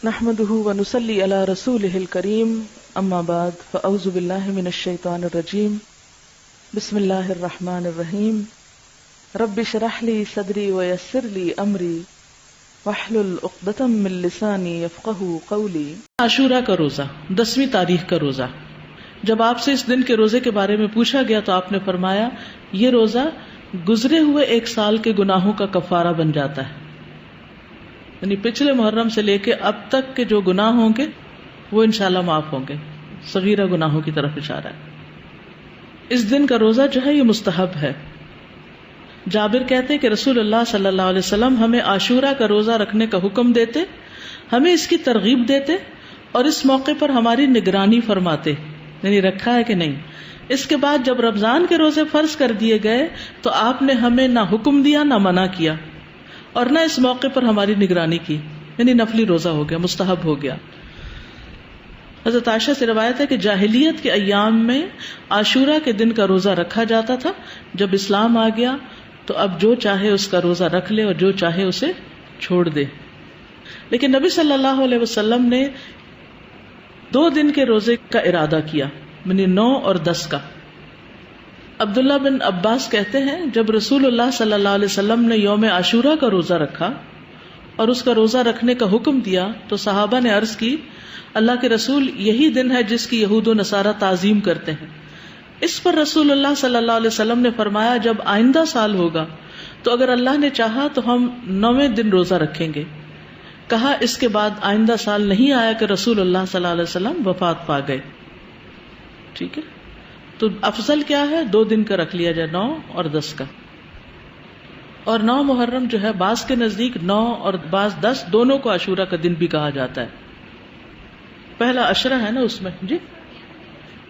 نحمده ونصلي على رسوله الكريم اما بعد فاعوذ بالله من الشيطان الرجيم بسم الله الرحمن الرحيم رب اشرح لي صدري ويسر لي امري واحلل عقدة من لساني يفقهوا قولي۔ عاشورہ کا روزہ 10ویں تاریخ کا روزہ، جب آپ سے اس دن کے روزے کے بارے میں پوچھا گیا تو آپ نے فرمایا یہ روزہ گزرے ہوئے ایک سال کے گناہوں کا کفارہ بن جاتا ہے، یعنی پچھلے محرم سے لے کے اب تک کے جو گناہ ہوں گے وہ انشاءاللہ معاف ہوں گے، صغیرہ گناہوں کی طرف اشارہ ہے۔ اس دن کا روزہ جو ہے یہ مستحب ہے۔ جابر کہتے ہیں کہ رسول اللہ صلی اللہ علیہ وسلم ہمیں عاشورہ کا روزہ رکھنے کا حکم دیتے، ہمیں اس کی ترغیب دیتے اور اس موقع پر ہماری نگرانی فرماتے، یعنی رکھا ہے کہ نہیں۔ اس کے بعد جب رمضان کے روزے فرض کر دیے گئے تو آپ نے ہمیں نہ حکم دیا نہ منع کیا اور نہ اس موقع پر ہماری نگرانی کی، یعنی نفلی روزہ ہو گیا، مستحب ہو گیا۔ حضرت عائشہ سے روایت ہے کہ جاہلیت کے ایام میں عاشورہ کے دن کا روزہ رکھا جاتا تھا، جب اسلام آ گیا تو اب جو چاہے اس کا روزہ رکھ لے اور جو چاہے اسے چھوڑ دے۔ لیکن نبی صلی اللہ علیہ وسلم نے 2 دن کے روزے کا ارادہ کیا، یعنی 9 اور 10 کا۔ عبداللہ بن عباس کہتے ہیں جب رسول اللہ صلی اللہ علیہ وسلم نے یوم عاشورہ کا روزہ رکھا اور اس کا روزہ رکھنے کا حکم دیا تو صحابہ نے عرض کی اللہ کے رسول یہی دن ہے جس کی یہود و نصارہ تعظیم کرتے ہیں۔ اس پر رسول اللہ صلی اللہ علیہ وسلم نے فرمایا جب آئندہ سال ہوگا تو اگر اللہ نے چاہا تو ہم 9ویں دن روزہ رکھیں گے۔ کہا اس کے بعد آئندہ سال نہیں آیا کہ رسول اللہ صلی اللہ علیہ وسلم وفات پا گئے۔ ٹھیک ہے، تو افضل کیا ہے 2 دن کا رکھ لیا جائے، 9 اور 10 کا۔ اور 9 محرم جو ہے بعض کے نزدیک 9 اور بعض 10 دونوں کو عاشورہ کا دن بھی کہا جاتا ہے۔ پہلا عشرہ ہے نا اس میں، جی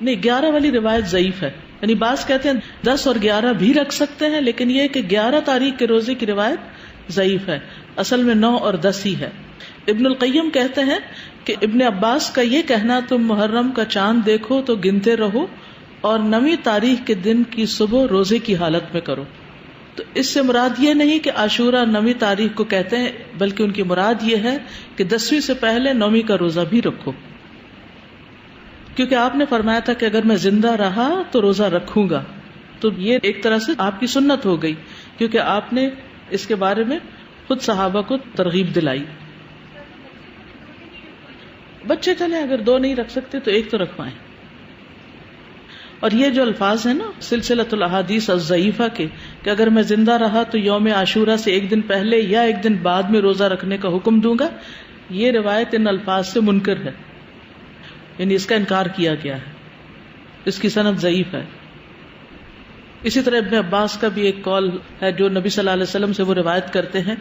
نہیں 11 والی روایت ضعیف ہے، یعنی بعض کہتے ہیں 10 اور 11 بھی رکھ سکتے ہیں، لیکن یہ کہ 11 تاریخ کے روزے کی روایت ضعیف ہے، اصل میں 9 اور 10 ہی ہے۔ ابن القیم کہتے ہیں کہ ابن عباس کا یہ کہنا تم محرم کا چاند دیکھو تو گنتے رہو اور 9ویں تاریخ کے دن کی صبح روزے کی حالت میں کرو، تو اس سے مراد یہ نہیں کہ عاشورہ 9ویں تاریخ کو کہتے ہیں، بلکہ ان کی مراد یہ ہے کہ 10ویں سے پہلے 9ویں کا روزہ بھی رکھو، کیونکہ آپ نے فرمایا تھا کہ اگر میں زندہ رہا تو روزہ رکھوں گا، تو یہ ایک طرح سے آپ کی سنت ہو گئی، کیونکہ آپ نے اس کے بارے میں خود صحابہ کو ترغیب دلائی۔ بچے چلیں اگر 2 نہیں رکھ سکتے تو 1 تو رکھوائیں۔ اور یہ جو الفاظ ہیں نا سلسلۃ الاحادیث الضعیفہ کے کہ اگر میں زندہ رہا تو یوم عاشورہ سے 1 دن پہلے یا 1 دن بعد میں روزہ رکھنے کا حکم دوں گا، یہ روایت ان الفاظ سے منکر ہے، یعنی اس کا انکار کیا گیا ہے، اس کی سند ضعیف ہے۔ اسی طرح ابن عباس کا بھی ایک قول ہے جو نبی صلی اللہ علیہ وسلم سے وہ روایت کرتے ہیں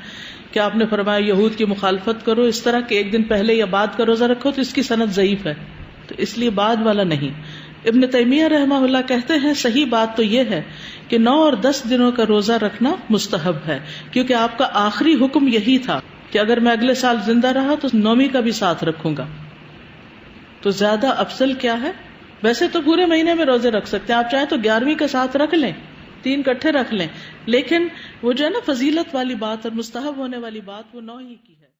کہ آپ نے فرمایا یہود کی مخالفت کرو اس طرح کہ 1 دن پہلے یا بعد کا روزہ رکھو، تو اس کی سند ضعیف ہے، تو اس لیے بعد والا نہیں۔ ابن تیمیہ رحمہ اللہ کہتے ہیں صحیح بات تو یہ ہے کہ 9 اور 10 دنوں کا روزہ رکھنا مستحب ہے، کیونکہ آپ کا آخری حکم یہی تھا کہ اگر میں اگلے سال زندہ رہا تو 9ویں کا بھی ساتھ رکھوں گا۔ تو زیادہ افضل کیا ہے؟ ویسے تو پورے مہینے میں روزے رکھ سکتے ہیں، آپ چاہیں تو 11ویں کا ساتھ رکھ لیں، 3 اکٹھے رکھ لیں، لیکن وہ جو ہے نا فضیلت والی بات اور مستحب ہونے والی بات وہ 9 ہی کی ہے۔